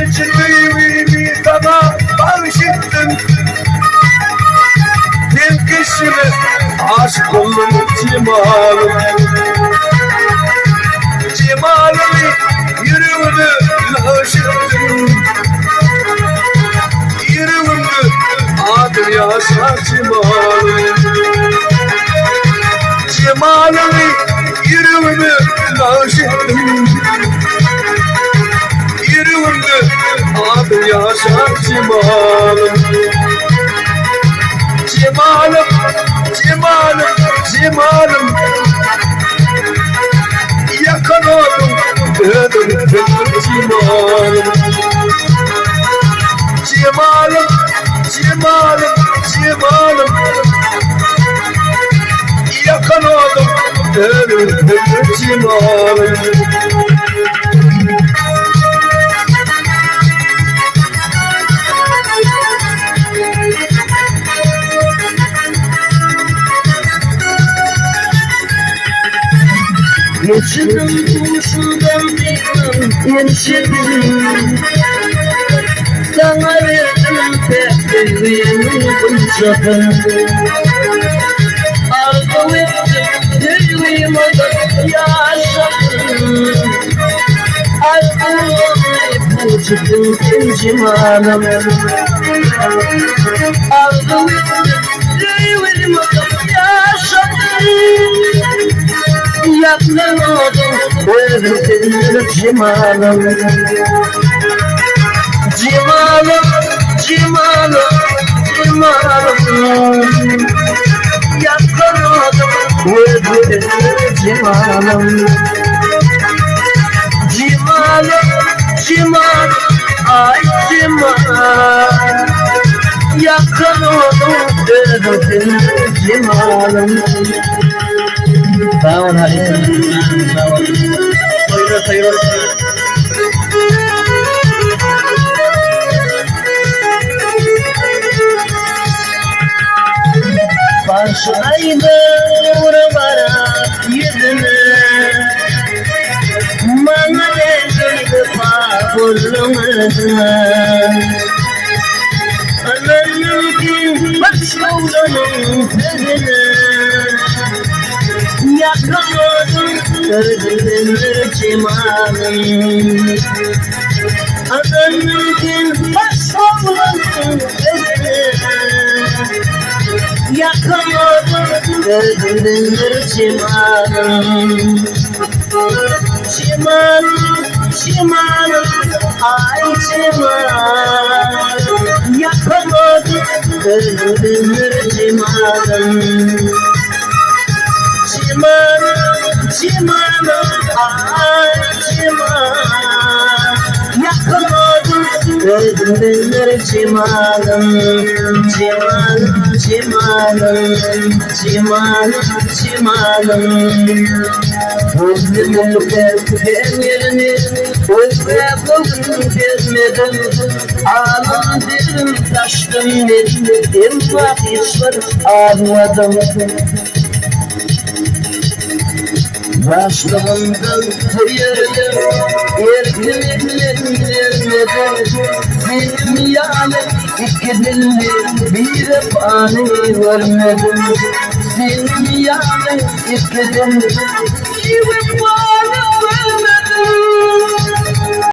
Gençliğimi sana bağışıttım. Bir kişime aşık oldum cemalım. Cemalimi yüreğime aşıktım. Yüreğimde adı yaşar cemalım. Cemalimi yüreğime aşıktım. Yüreğimde adı yaşar cemalım. Cemalım, cemalım, cemalım. Yakan oldum, ölüm cemalım. Cemalım, cemalım, cemalım. Yakan oldum, ölüm cemalım. Yaşadım kuşudan yaşadım. Sana verdim sevdiğimi kucadım. Arzu ettim yüreğime yaşadım. Arzu olmayıp uçtum cemalım. Arzu ettim yüreğime yaşadım. Yakın oldum, özledim cemalım. Cemalım, cemalım, cemalım. Yakın oldum, özledim cemalım. Cemalım, cemalım, ay cemalım. Yakın oldum, özledim cemalım. Sağ ol Halim. Sağ ol. Sayıra sayıra. Başlaydı buralara yüzüne. Bana verdi paburluğuna. Ananın ki başkoğlanın sözüne. Yakaladım gözümü cemalım. Adamın gün başkoğlanın sözüne. Yakaladım gözümü cemalım. Cemalım, cemalım, ay cemalım. Yakaladım gözümü cemalım. Cemalım, cemalım, ay cemalım. Yakaladım gözümü cemalım. Cemalım, cemalım, cemalım, cemalım. Özledim sevdiğim yerini, özledim gezmedim. Ağlam dedim, taştım dedim, vakit var ağladım. Başlığımdan sayırdım, erkeklerim vermedim. Benim yanım iki dilli, bir fani vermedim. Benim yanım iki dilli, bir fani